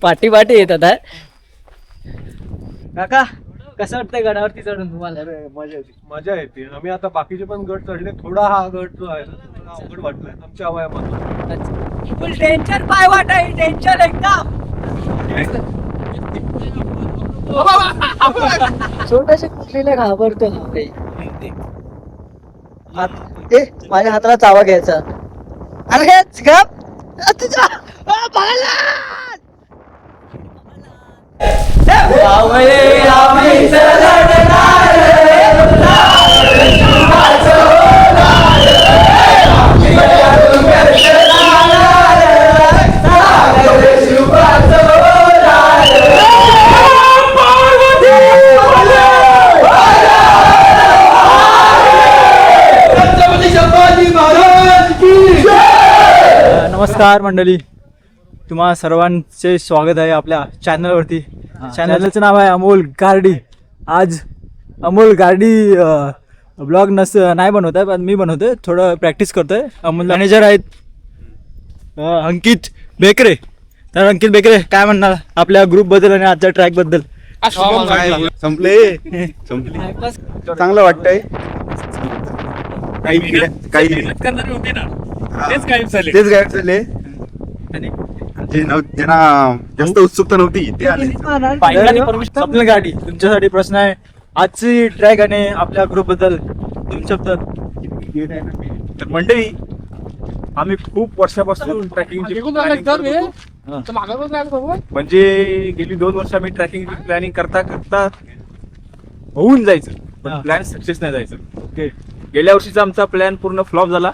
पाठी पाठी येतात आहे काका. कसं वाटतंय गडावरती चढून तुम्हाला? मजा येते. आम्ही आता बाकीचे पण गट चढले. थोडा हा गट जो आहे ना थोडा अवघड वाटलाय आमच्या वयामध्ये. फुल टेन्शन पाय वाट आहे. टेन्शन एकदम छोट्याशा कुठलीला घाबरतो माझ्या हाताला चावा घ्यायचा. अरे तुझा नमस्कार मंडळी, तुम्हा सर्वांचे स्वागत आहे आपल्या चॅनलवरती. चॅनलचं नाव आहे अमोल गार्डी. आज अमोल गार्डी ब्लॉग नाही बनवत आहे, पण मी बनवतोय, थोडं प्रॅक्टिस करतोय. अमोल मॅनेजर आहेत अंकित बेकरे. तर अंकित बेकरे काय म्हणणार आपल्या ग्रुपबद्दल आणि आजच्या ट्रॅकबद्दल? संपले चांगलं वाटतंय. तेच गायब झाले. ज्यांना जास्त उत्सुकता नव्हती ते आले. स्वप्न गाडी, तुमच्यासाठी प्रश्न आहे. आजची ट्रॅक आणि आपल्या ग्रुप बद्दल तुमच्याबद्दल. तर मंडळी, आम्ही खूप वर्षापासून ट्रॅकिंगची म्हणजे गेली 2 वर्ष आम्ही ट्रॅकिंगची प्लॅनिंग करता करता होऊन जायचं, पण प्लॅन सक्सेस नाही जायचं. गेल्या वर्षीचा आमचा प्लॅन पूर्ण फ्लॉप झाला.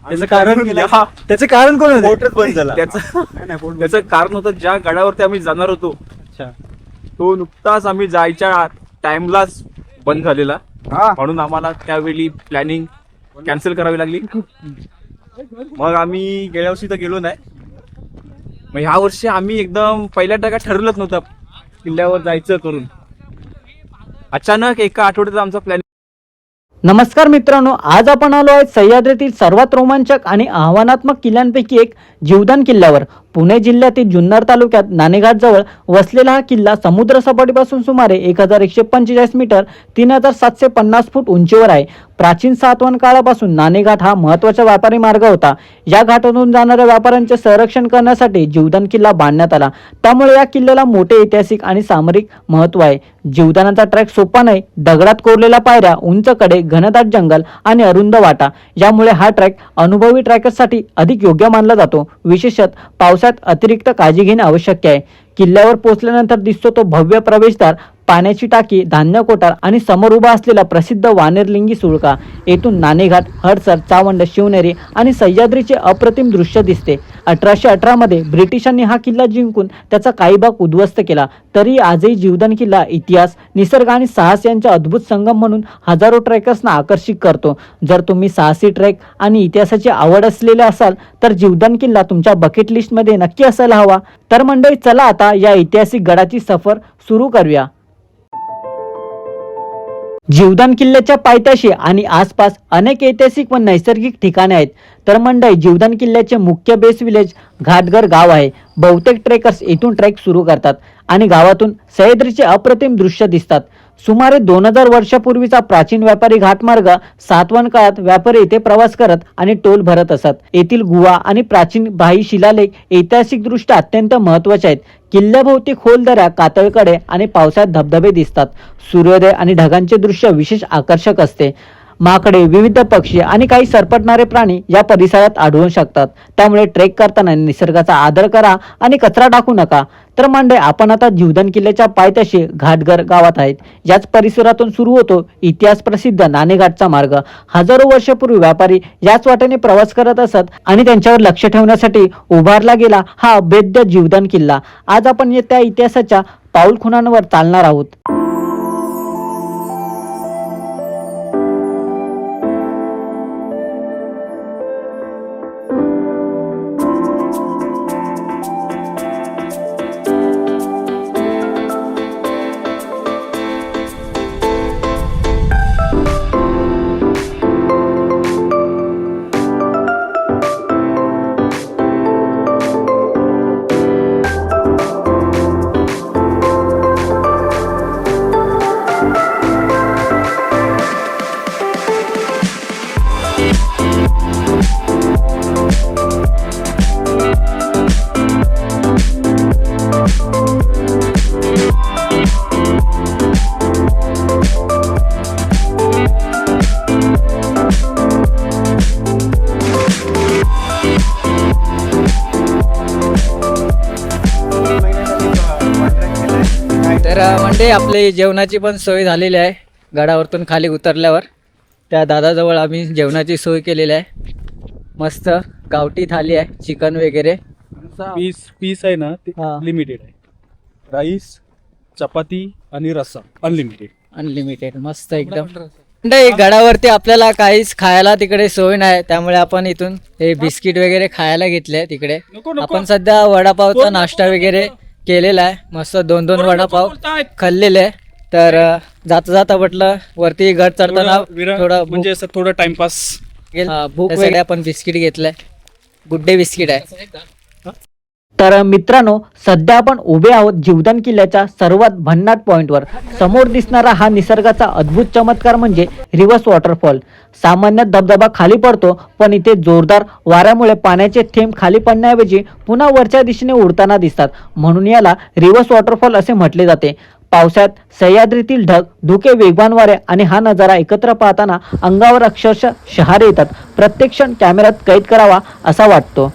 त्याचं कारण कोण होतं? मोटरच बंद झाला. त्याचं कारण होतं ज्या गडावरती आम्ही जाणार होतो तो नुकताच आम्ही जायच्या टाइमलाच बंद झालेला, म्हणून आम्हाला त्यावेळी प्लॅनिंग कॅन्सल करावी लागली. मग आम्ही गेल्या वर्षी तर गेलो नाही. मग ह्या वर्षी आम्ही एकदम पहिल्या टप्प्यात ठरवलंच नव्हतं किल्ल्यावर जायचं करून. अचानक एका आठवड्यात आमचा प्लॅनिंग. नमस्कार मित्रांनो, आज आपण आलो आहे सह्याद्रीतील सर्वात रोमांचक आणि आव्हानात्मक किल्ल्यांपैकी एक जीवदान किल्ल्यावर. पुणे जिल्ह्यातील जुन्नर तालुक्यात नाणेघाट जवळ वसलेला हा किल्ला समुद्र सपाटीपासून सुमारे 1145 मीटर 3750 फूट उंचीवर आहे. प्राचीन सातवाहन काळापासून नाणेघाट हा महत्त्वाचा व्यापारी मार्ग होता. या घाटातून जाणाऱ्या व्यापाऱ्यांचे संरक्षण करण्यासाठी जीवदान किल्ला बांधण्यात आला. त्यामुळे या किल्ल्याला मोठे ऐतिहासिक आणि सामरिक महत्त्व आहे. जीवदानाचा ट्रॅक सोपा नाही. दगडात कोरलेल्या पायऱ्या, उंच कडे, घनदाट जंगल आणि अरुंद वाटा, यामुळे हा ट्रॅक अनुभवी ट्रॅकर्ससाठी अधिक योग्य मानला जातो. विशेषतः पावसात अतिरिक्त काळजी घेणे आवश्यक आहे. किल्ल्यावर पोहोचल्यानंतर दिसतो तो भव्य प्रवेशद्वार, पाण्याची टाकी, धान्य कोठार आणि समोर उभा असलेला प्रसिद्ध वानेरलिंगी सुळका. येथून नाणेघाट, हडसर, चावंड, शिवनेरी आणि सह्याद्रीचे अप्रतिम दृश्य दिसते. 1818 मध्ये ब्रिटिशांनी हा किल्ला जिंकून त्याचा काही भाग उद्ध्वस्त केला. तरी आजही जीवदान किल्ला इतिहास, निसर्ग आणि साहस यांचा अद्भुत संगम म्हणून हजारो ट्रेकर्सना आकर्षित करतो. जर तुम्ही साहसी ट्रेक आणि इतिहासाची आवड असलेले असाल तर जीवदान किल्ला तुमच्या बकेट लिस्ट मध्ये नक्की असायला हवा. तर मंडळी, चला आता या ऐतिहासिक गडाची सफर सुरू करूया. जीवदान किल्ल्याच्या पायथ्याशी आणि आसपास अनेक ऐतिहासिक व नैसर्गिक ठिकाणे आहेत. तर मंडळी, जीवदान किल्ल्याचे मुख्य बेस विलेज घाटघर गाव आहे. बहुतेक ट्रेकर्स येथून ट्रेक सुरू करतात आणि गावातून सह्याद्रीचे अप्रतिम दृश्य दिसतात. सुमारे 2000 वर्षापूर्वीचा प्राचीन व्यापारी घाटमार्ग. सातवाहन काळात व्यापारी येथे प्रवास करत आणि टोल भरत असत. येथील गुहा आणि प्राचीन बाही शिलालेख ऐतिहासिक दृष्ट्या अत्यंत महत्त्वाचे आहेत. किल्ल्याभोवती खोल दऱ्या, कातळकडे आणि पावसाळ्यात धबधबे दिसतात. सूर्योदय आणि ढगांचे दृश्य विशेष आकर्षक असते. माकडे, विविध पक्षी आणि काही सरपटणारे प्राणी या परिसरात आढळू शकतात. त्यामुळे ट्रेक करताना निसर्गाचा आदर करा आणि कचरा टाकू नका. तर मंडळी, आपण आता जीवदान किल्ल्याच्या पायथ्याशी घाटघर गावात आहेत. याच परिसरातून सुरू होतो इतिहास प्रसिद्ध नाणेघाटचा मार्ग. हजारो वर्षापूर्वी व्यापारी याच वाटेने प्रवास करत असत आणि त्यांच्यावर लक्ष ठेवण्यासाठी उभारला गेला हा अभेद्य जीवदान किल्ला. आज आपण त्या इतिहासाच्या पाऊलखुणांवर चालणार आहोत. तर म्हणजे आपली जेवणाची पण सोय झालेली आहे. गडावरतून खाली उतरल्यावर त्या दादाजवळ आम्ही जेवणाची सोय केलेली आहे. मस्त गावठी थाली आहे, चिकन वगैरे. पीस आहे ना ते हा. लिमिटेड आहे. राईस, चपाती आणि रस्सा अनलिमिटेड. अनलिमिटेड मस्त एकदम. म्हणजे गडावरती आपल्याला काहीच खायला तिकडे सोय नाही, त्यामुळे आपण इथून हे बिस्किट वगैरे खायला घेतले. तिकडे आपण सध्या वडापावचा नाश्ता वगैरे केलेला आहे. मस्त 2-2 वडापाव खाल्लेले आहे. तर जाता जाता म्हटलं वरती गड चढताना थोडं म्हणजे असं थोडं टाइमपास. भूक वगैरे आपण बिस्किट घेतलंय. गुड डे बिस्किट आहे. तर मित्रांनो, सध्या आपण उभे आहोत जीवदान किल्ल्याच्या सर्वात भन्नाट पॉइंटवर. समोर दिसणारा हा निसर्गाचा अद्भुत चमत्कार म्हणजे रिव्हर्स वॉटरफॉल. सामान्य धबधबा खाली पडतो, पण इथे जोरदार वाऱ्यामुळे पाण्याचे थेंब खाली पडण्याऐवजी पुन्हा वरच्या दिशेने उडताना दिसतात. म्हणून याला रिव्हर्स वॉटरफॉल असे म्हटले जाते. पावसाळ्यात सह्याद्रीतील ढग, धुके, वेगवान वारे आणि हा नजारा एकत्र पाहताना अंगावर अक्षरशः शहारे येतात. प्रत्येक क्षण कॅमेऱ्यात कैद करावा असा वाटतो.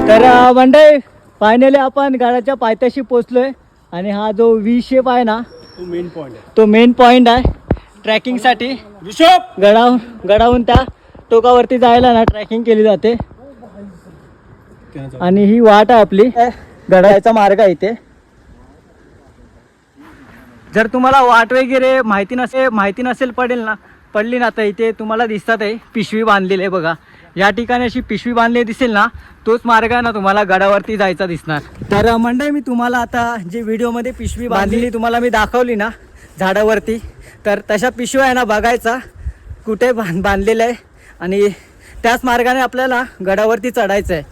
तर मंडळी, फायनली आपण गडाच्या पायथ्याशी पोचलोय आणि हा जो व्ही शेप आहे ना, तो मेन पॉइंट आहे. तो मेन पॉइंट आहे ट्रॅकिंगसाठी. गडाहून त्या टोकावरती जायला ना ट्रॅकिंग केली जाते. आणि ही वाट आहे आपली, गडाचा मार्ग आहे इथे. जर तुम्हाला वाट वगैरे माहिती नसेल पडली ना, तर इथे तुम्हाला दिसतात आहे पिशवी बांधलेली आहे बघा. या ठिकाणी अशी पिशवी बांधलेली दिसेल ना, तोच मार्ग आहे ना तुम्हाला गडावरती जायचा दिसणार. तर मंडळी, मी तुम्हाला आता जे व्हिडिओमध्ये पिशवी बांधलेली तुम्हाला मी दाखवली ना झाडावरती, तर तशा पिशव्या आहे ना बघायचा कुठे बांधलेलं आहे आणि त्याच मार्गाने आपल्याला गडावरती चढायचं आहे.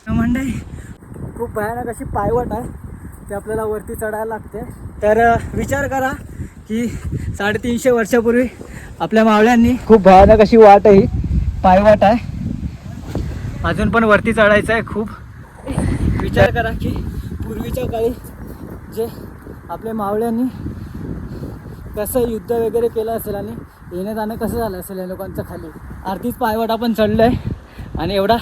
मंडळी, खूप भयानक अशी पायवाट आहे, ते आपल्याला वरती चढायला लागते. तर विचार करा की 350 वर्षापूर्वी आपल्या मावळ्यांनी खूप भयानक अशी वाट आहे, पायवाट आहे. अजून पण वरती चढायचं आहे खूप. विचार करा की पूर्वीच्या काळी जे आपल्या मावळ्यांनी कसं युद्ध वगैरे केलं असेल आणि येणं जाणं कसं झालं असेल या लोकांचं खाली. अर्धीच पायवाट आपण चढलो आहे आणि एवढा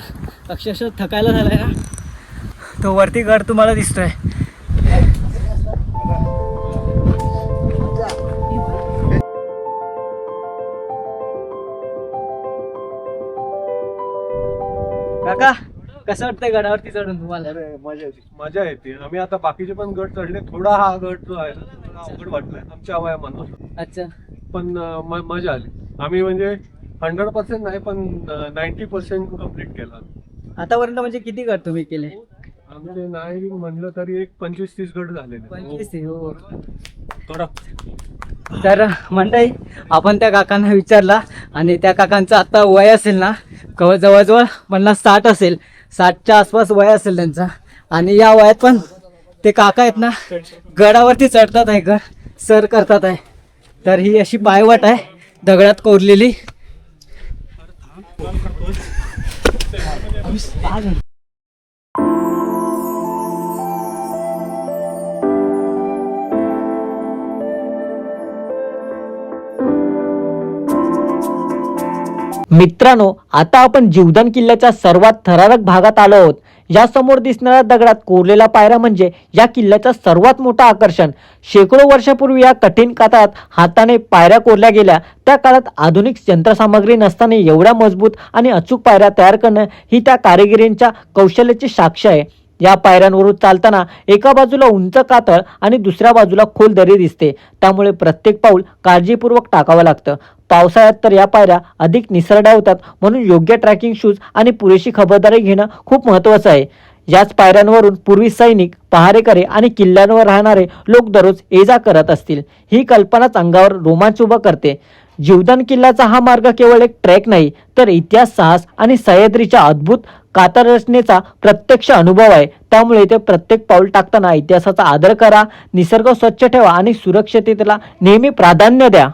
अक्षरशः थकायला झाला आहे ना. तो वरती गड तुम्हाला दिसतोय. काका, कसं वाटतंय गडावरती चढून तुम्हाला? मजा येते. आम्ही आता बाकीचे पण गड चढले. थोडा हा गड जो आहे ना, थोडा अवघड वाटलाय आमच्या वयामध्ये, अच्छा. पण मजा आली. आम्ही म्हणजे 100% नाही, पण 90% कम्प्लीट केला. आतापर्यंत म्हणजे किती गड तुम्ही केले? आमचे नाही म्हणलं तरी एक 25-30 गड झालेले. 25. हो. थोडा तर मंडळी, आपण त्या काकांना विचारला आणि त्या काकांचं आता वय असेल ना जवळजवळ 50-60 असेल. 60च्या आसपास वय असेल त्यांचा. आणि या वयात पण ते काका आहेत ना गडावरती चढतात आहे, गड सर करतात आहे. तर ही अशी पायवाट आहे दगडात कोरलेली. मित्रांनो, आता आपण जीवदान किल्ल्याच्या सर्वात थरारक भागात आलो आहोत. या समोर दिसणाऱ्या दगडात कोरलेला पायऱ्या म्हणजे या किल्ल्याचं सर्वात मोठं आकर्षण. शेकडो वर्षापूर्वी या कठीण काळात हाताने पायऱ्या कोरल्या गेल्या. त्या काळात आधुनिक यंत्रसामग्री नसताना एवढ्या मजबूत आणि अचूक पायऱ्या तयार करणं ही त्या कारागिरींच्या कौशल्याची साक्ष आहे. या पायऱ्यांवरून चालताना एका बाजूला उंच कातळ आणि दुसऱ्या बाजूला खोल दरी दिसते. त्यामुळे प्रत्येक पाऊल काळजीपूर्वक टाकावं लागतं. पावसाळ्यात तर या पायऱ्या अधिक निसरड्या होतात, म्हणून योग्य ट्रॅकिंग शूज आणि पुरेशी खबरदारी घेणं खूप महत्त्वाचं आहे. याच पायऱ्यांवरून पूर्वी सैनिक, पहारेकरी आणि किल्ल्यांवर राहणारे लोक दररोज ये-जा करत असतील. ही कल्पनाच अंगावर रोमांच उभं करते. जीवदान किल्ल्याचा हा मार्ग केवळ एक ट्रेक नाही, तर इतिहास, साहस आणि सह्याद्रीच्या अद्भुत कातर रचनेचा प्रत्यक्ष अनुभव आहे. त्यामुळे इथे प्रत्येक पाऊल टाकताना इतिहासाचा आदर करा, निसर्ग स्वच्छ ठेवा आणि सुरक्षिततेला नेहमी प्राधान्य द्या.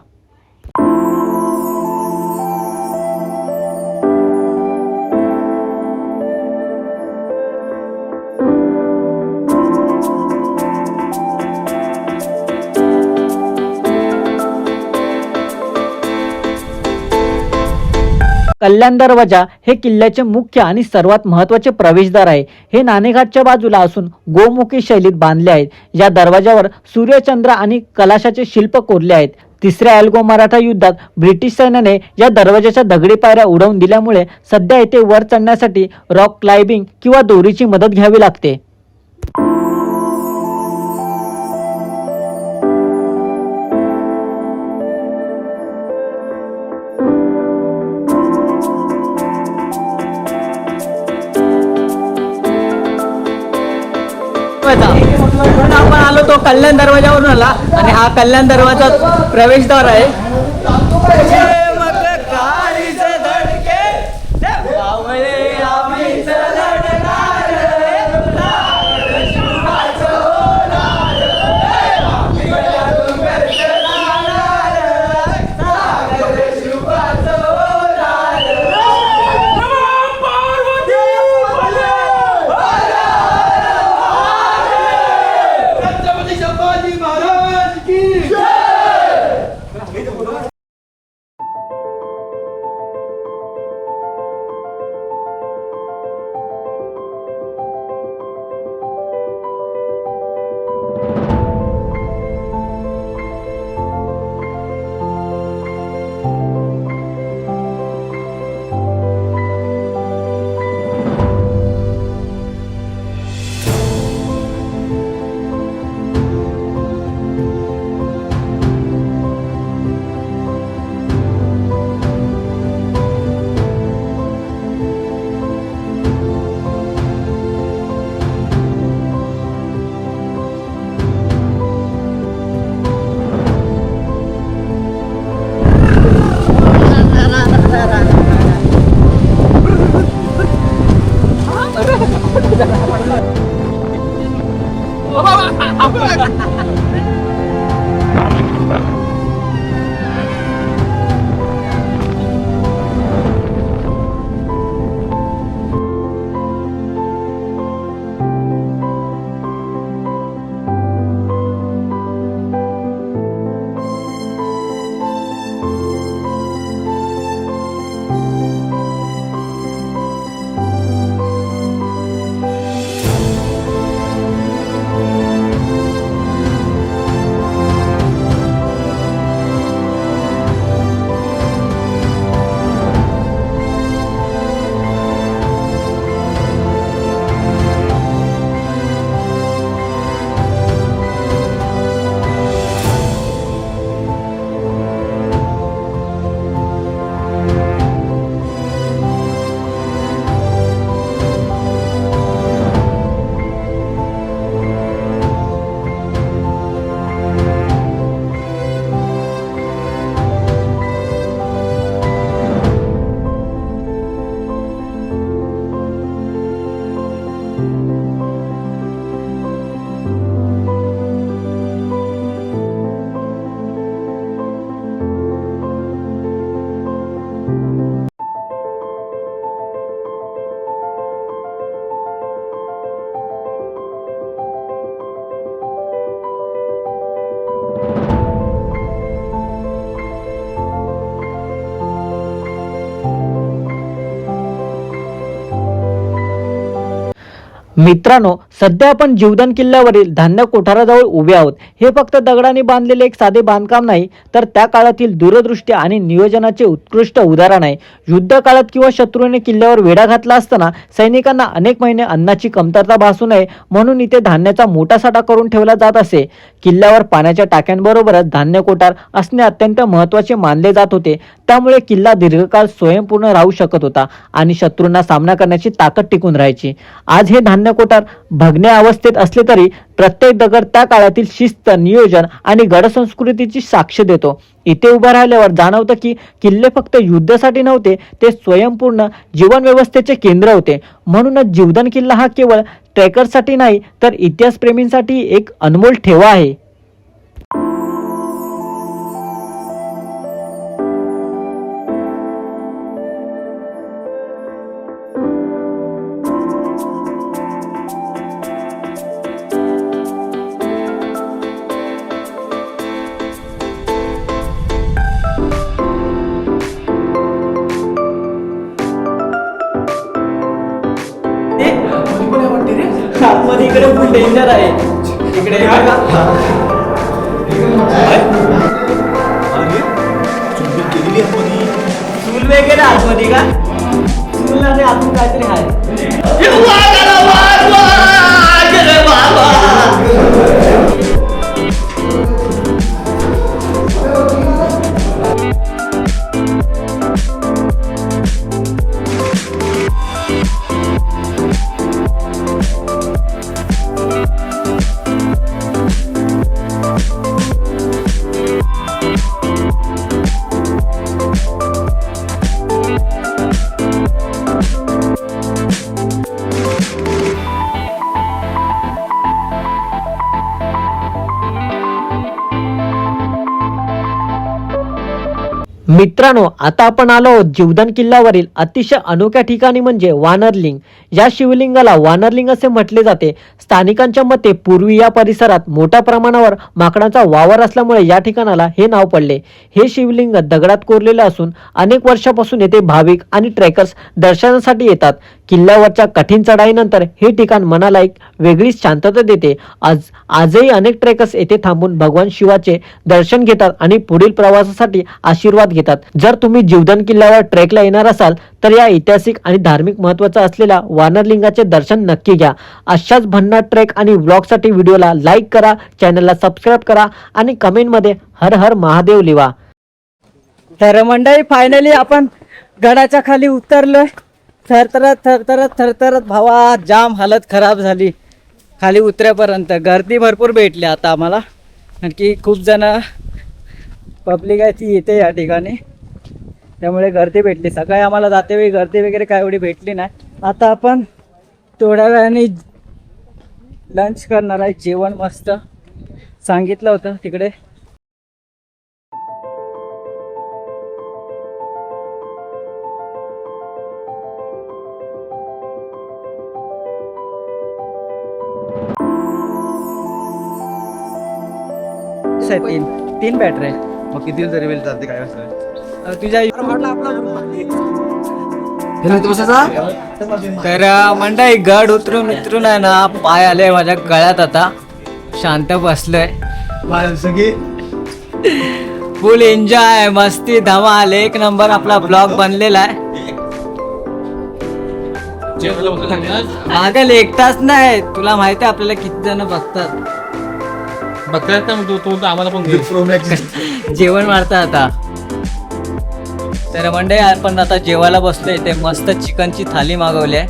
कल्याण दरवाजा हे किल्ल्याचे मुख्य आणि सर्वात महत्त्वाचे प्रवेशद्वार आहे. हे नाणेघाटच्या बाजूला असून गोमुखी शैलीत बांधले आहेत. या दरवाजावर सूर्यचंद्र आणि कलाशाचे शिल्प कोरले आहेत. तिसऱ्या अल्गो मराठा युद्धात ब्रिटिश सैन्याने या दरवाजाच्या दगडी पायऱ्या उडवून दिल्यामुळे सध्या येथे वर चढण्यासाठी रॉक क्लाइम्बिंग किंवा दोरीची मदत घ्यावी लागते. म्हणून आपण आलो तो कल्याण दरवाजावरून आला आणि हा कल्याण दरवाजा प्रवेशद्वार आहे. मित्रांनो, सध्या आपण जीवदान किल्ल्यावरील धान्य कोठाराजवळ उभे आहोत. हे फक्त दगडाने बांधलेले एक साधे बांधकाम नाही, तर त्या काळातील दूरदृष्टी आणि नियोजनाचे उत्कृष्ट उदाहरण आहे. युद्ध काळात किंवा शत्रूने किल्ल्यावर वेढा घातला असताना सैनिकांना अनेक महिने अन्नाची कमतरता भासू नये म्हणून इथे धान्याचा मोठा साठा करून ठेवला जात असे. किल्ल्यावर पाण्याच्या टाक्यांबरोबरच धान्य कोठार असणे अत्यंत महत्त्वाचे मानले जात होते. त्यामुळे किल्ला दीर्घकाळ स्वयंपूर्ण राहू शकत होता आणि शत्रूंना सामना करण्याची ताकद टिकून राहायची. आज हे धान्य कानाकोटार भग्न्या अवस्थेत असले तरी प्रत्येक दगड त्या काळातील शिस्त, नियोजन आणि गडसंस्कृतीची साक्ष देतो. इथे उभं राहिल्यावर जाणवतं की किल्ले फक्त युद्धासाठी नव्हते, ते स्वयंपूर्ण जीवन व्यवस्थेचे केंद्र होते. म्हणूनच जीवदान किल्ला हा केवळ ट्रेकरसाठी नाही तर इतिहासप्रेमींसाठी एक अनमोल ठेवा आहे. आतमध्ये इकडे फुल डेंजर आहे. इकडे चूल वगैरे आतमध्ये का? चूल आणि आतून काहीतरी आहे. मित्रांनो, आता आपण आलो आहोत जीवदान किल्ल्यावरील अतिशय अनोख्या ठिकाणी म्हणजे वानरलिंग. या शिवलिंगाला वानरलिंग असे म्हटले जाते. स्थानिकांच्या मते पूर्वी या परिसरात मोठ्या प्रमाणावर माकडांचा वावर असल्यामुळे या ठिकाणाला हे नाव पडले. हे शिवलिंग दगडात कोरलेले असून अनेक वर्षापासून येथे भाविक आणि ट्रेकर्स दर्शनासाठी येतात. किल्ल्यावरच्या कठीण चढाईनंतर हे ठिकाण मनाला एक वेगळीच शांतता देते. आजही अनेक ट्रेकर्स येथे थांबून भगवान शिवाचे दर्शन घेतात आणि पुढील प्रवासासाठी आशीर्वाद घेतात. जर तुम्ही जीवदान किल्ल्यावर ट्रेकला येणार असाल तर या ऐतिहासिक आणि धार्मिक महत्त्वाचा असलेल्या वानरलिंगाचे दर्शन नक्की घ्या. अशाच भन्नाट ट्रेक आणि व्लॉगसाठी व्हिडिओला लाईक करा, चॅनलला सबस्क्राईब करा आणि कमेंटमध्ये हर हर महादेव लिहा. तर मंडळी, फायनली आपण गडाच्या खाली उतरलोय. थरथरत भावा, जाम हालत खराब झाली खाली उतरेपर्यंत. गर्दी भरपूर भेटली आता आम्हाला, आणखी खूप जण पब्लिक आहे ती येते या ठिकाणी, त्यामुळे गर्दी भेटली. सकाळी आम्हाला जातेवेळी गर्दी वगैरे काय एवढी भेटली नाही. आता आपण थोड्या वेळाने लंच करणार आहे. जेवण मस्त सांगितलं होतं तिकडे. तीन बॅटरी आहे. मग किती दिवस रिव्हील चालते काय असतं तुझ्या तर मंडळी, गड उतरून आहे ना, पाय आले माझ्या गळ्यात. आता शांत बसलोय, फुल एन्जॉय, मस्ती, धमाल, एक नंबर आपला ब्लॉग बनलेला आहे. मागल एकटाच नाही, तुला माहिती आहे आपल्याला किती जण बघतात. आम्हाला पण जेवण वाढतं आता. तर मंडळी, आपण आता जेवायला बसलोय. ते मस्त चिकनची थाली मागवली आहे.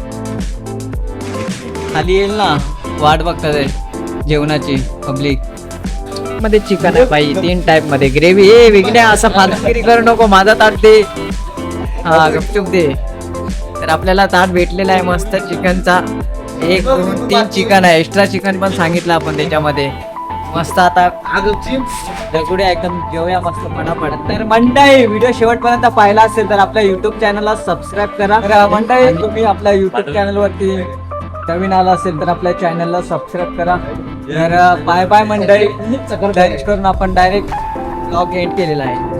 थाली येईल ना, वाट बघतात आहे जेवणाची पब्लिक. मध्ये चिकन आहे बाई, 3 टाईप मध्ये. ग्रेव्ही हे वेगळ्या, असं फालतूगिरी करू नको. माझा ताट दे, हा गपचूप दे. तर आपल्याला ताट भेटलेला आहे मस्त चिकनचा. 1, 2, 3 चिकन आहे. एक्स्ट्रा चिकन पण सांगितलं आपण त्याच्यामध्ये. मस्त आता दगुड्या एकदम जेवूया मस्त पटापट. तर मंडळी, व्हिडिओ शेवटपर्यंत पाहिला असेल तर आपल्या युट्यूब चॅनलला सबस्क्राईब करा. तर मंडळी, तुम्ही आपल्या युट्यूब चॅनलवरती नवीन आला असेल तर आपल्या चॅनलला सबस्क्राईब करा. तर बाय बाय मंडळी. लंच करून आपण डायरेक्ट ब्लॉग एंड केलेला आहे.